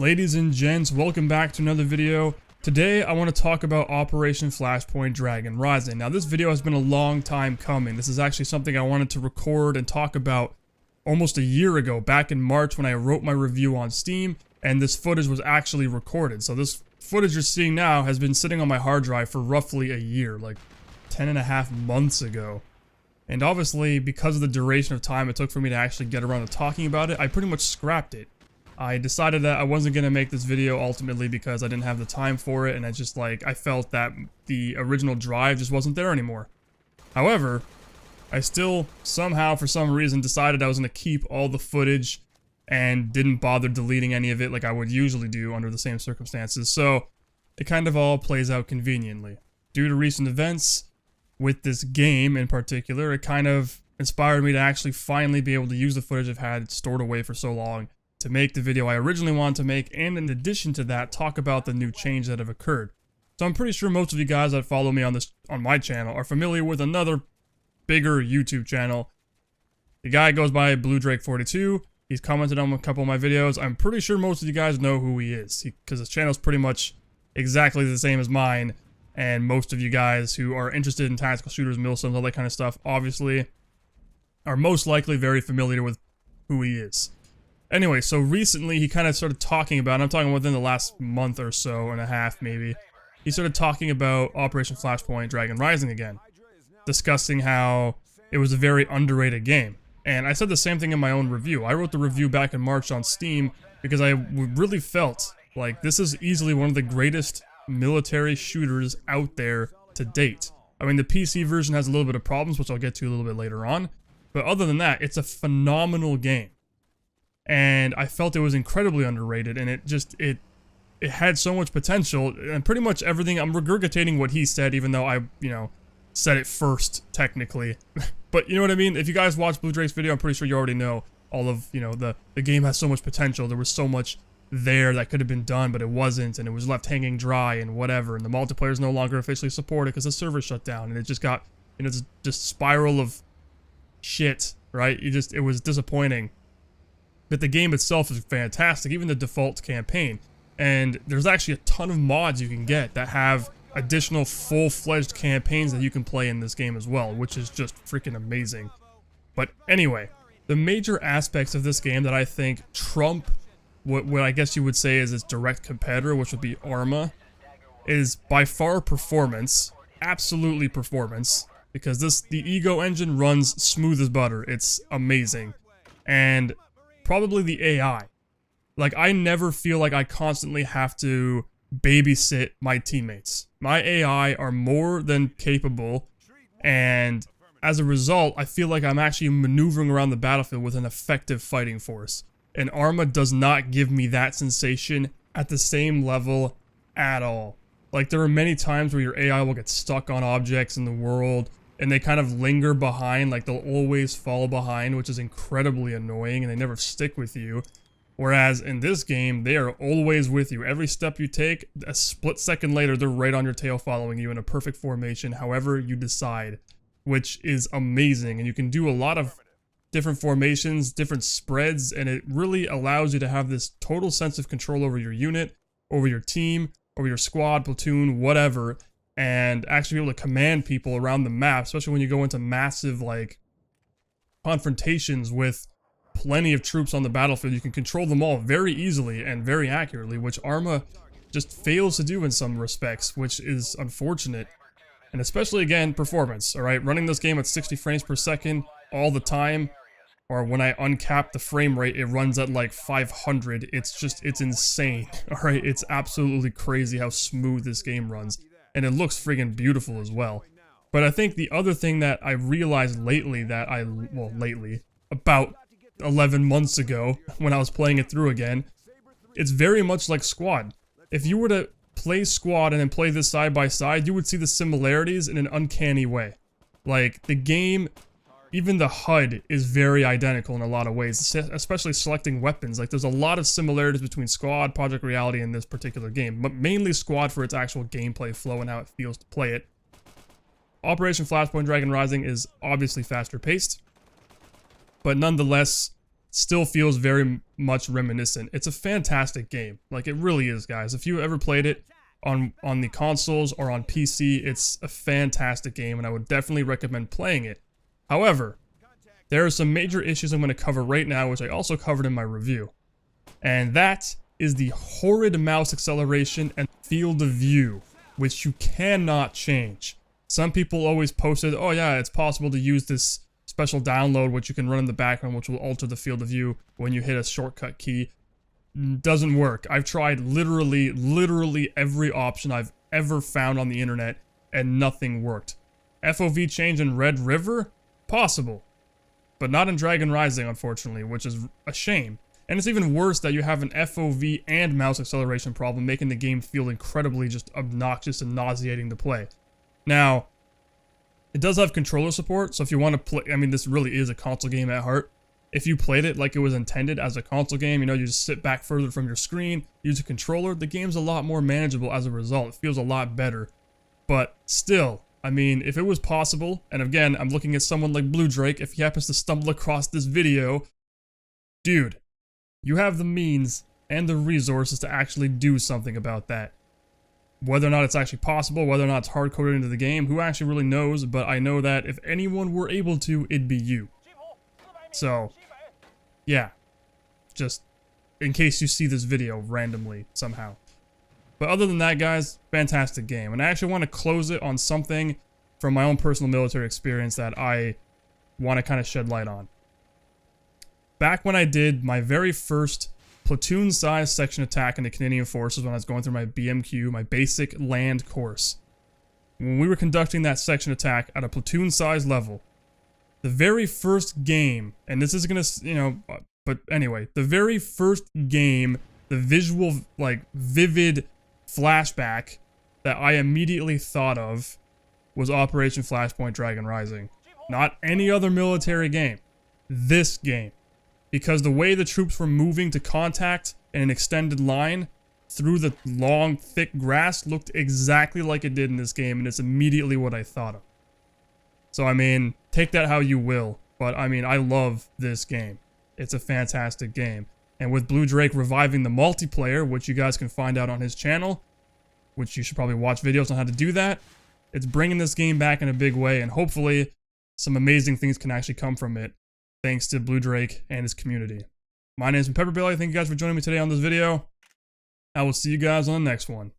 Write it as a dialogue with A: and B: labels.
A: Ladies and gents, welcome back to another video. Today I want to talk about Operation Flashpoint Dragon Rising. Now this video has been a long time coming. This is actually something I wanted to record and talk about almost a year ago, back in March when I wrote my review on Steam, and this footage was actually recorded. So this footage you're seeing now has been sitting on my hard drive for roughly a year, like 10.5 months ago. And obviously, because of the duration of time it took for me to actually get around to talking about it, I pretty much scrapped it. I decided that I wasn't going to make this video ultimately because I didn't have the time for it, and I felt that the original drive just wasn't there anymore. However, I still somehow, for some reason, decided I was going to keep all the footage and didn't bother deleting any of it like I would usually do under the same circumstances, so it kind of all plays out conveniently. Due to recent events, with this game in particular, it kind of inspired me to actually finally be able to use the footage I've had stored away for so long to make the video I originally wanted to make, and in addition to that, talk about the new change that have occurred. So I'm pretty sure most of you guys that follow me on my channel are familiar with another bigger YouTube channel. The guy goes by BlueDrake42. He's commented on a couple of my videos. I'm pretty sure most of you guys know who he is, because his channel is pretty much exactly the same as mine, and most of you guys who are interested in tactical shooters, milsims, all that kind of stuff, obviously, are most likely very familiar with who he is. Anyway, so recently he kind of started talking about, and I'm talking within the last month or so and a half maybe, he started talking about Operation Flashpoint Dragon Rising again, discussing how it was a very underrated game. And I said the same thing in my own review. I wrote the review back in March on Steam because I really felt like this is easily one of the greatest military shooters out there to date. I mean, the PC version has a little bit of problems, which I'll get to a little bit later on, but other than that, it's a phenomenal game. And I felt it was incredibly underrated, and it had so much potential, and pretty much everything, I'm regurgitating what he said, even though I, said it first, technically. But you know what I mean? If you guys watch Blue Drake's video, I'm pretty sure you already know all of, the game has so much potential, there was so much there that could have been done, but it wasn't, and it was left hanging dry, and whatever, and the multiplayer is no longer officially supported because the server shut down, and it just got, just spiral of shit, right? It was disappointing. But the game itself is fantastic, even the default campaign. And there's actually a ton of mods you can get that have additional full-fledged campaigns that you can play in this game as well, which is just freaking amazing. But anyway, the major aspects of this game that I think trump what I guess you would say is its direct competitor, which would be Arma, is by far performance. Absolutely performance. Because the Ego engine runs smooth as butter. It's amazing. And probably the AI. Like, I never feel like I constantly have to babysit my teammates. My AI are more than capable, and as a result, I feel like I'm actually maneuvering around the battlefield with an effective fighting force. And Arma does not give me that sensation at the same level at all. Like, there are many times where your AI will get stuck on objects in the world, and they kind of linger behind, like they'll always fall behind, which is incredibly annoying, and they never stick with you. Whereas in this game, they are always with you. Every step you take, a split second later, they're right on your tail following you in a perfect formation, however you decide, which is amazing. And you can do a lot of different formations, different spreads, and it really allows you to have this total sense of control over your unit, over your team, over your squad, platoon, whatever, and actually be able to command people around the map, especially when you go into massive, like, confrontations with plenty of troops on the battlefield. You can control them all very easily and very accurately, which Arma just fails to do in some respects, which is unfortunate. And especially, again, performance, alright? Running this game at 60 frames per second all the time, or when I uncap the frame rate, it runs at like 500. It's insane, alright? It's absolutely crazy how smooth this game runs. And it looks friggin' beautiful as well. But I think the other thing that I realized lately about 11 months ago, when I was playing it through again, it's very much like Squad. If you were to play Squad and then play this side by side, you would see the similarities in an uncanny way. Like, the game, even the HUD is very identical in a lot of ways, especially selecting weapons. Like, there's a lot of similarities between Squad, Project Reality, and this particular game, but mainly Squad for its actual gameplay flow and how it feels to play it. Operation Flashpoint Dragon Rising is obviously faster paced, but nonetheless, still feels very much reminiscent. It's a fantastic game. Like, it really is, guys. If you ever played it on the consoles or on PC, it's a fantastic game, and I would definitely recommend playing it. However, there are some major issues I'm going to cover right now, which I also covered in my review. And that is the horrid mouse acceleration and field of view, which you cannot change. Some people always posted, oh yeah, it's possible to use this special download which you can run in the background, which will alter the field of view when you hit a shortcut key. Doesn't work. I've tried literally every option I've ever found on the internet, and nothing worked. FOV change in Red River? Possible. But not in Dragon Rising, unfortunately, which is a shame. And it's even worse that you have an FOV and mouse acceleration problem, making the game feel incredibly just obnoxious and nauseating to play. Now, it does have controller support, so if you want to play, I mean, this really is a console game at heart. If you played it like it was intended as a console game, you know, you just sit back further from your screen, use a controller, the game's a lot more manageable as a result. It feels a lot better. But still, I mean, if it was possible, and again, I'm looking at someone like Blue Drake, if he happens to stumble across this video, dude, you have the means and the resources to actually do something about that. Whether or not it's actually possible, whether or not it's hard-coded into the game, who actually really knows, but I know that if anyone were able to, it'd be you. So, yeah, just in case you see this video randomly somehow. But other than that, guys, fantastic game. And I actually want to close it on something from my own personal military experience that I want to kind of shed light on. Back when I did my very first platoon-sized section attack in the Canadian Forces when I was going through my BMQ, my basic land course, when we were conducting that section attack at a platoon-sized level, the very first game, and this is gonna, you know, but anyway, the very first game, the visual, like, vivid flashback that I immediately thought of was Operation Flashpoint Dragon Rising. Not any other military game. This game. Because the way the troops were moving to contact in an extended line through the long, thick grass looked exactly like it did in this game, and it's immediately what I thought of. So, I mean, take that how you will, but I mean, I love this game. It's a fantastic game. And with Blue Drake reviving the multiplayer, which you guys can find out on his channel, which you should probably watch videos on how to do that, it's bringing this game back in a big way, and hopefully some amazing things can actually come from it, thanks to Blue Drake and his community. My name is PepperBelly. Thank you guys for joining me today on this video. I will see you guys on the next one.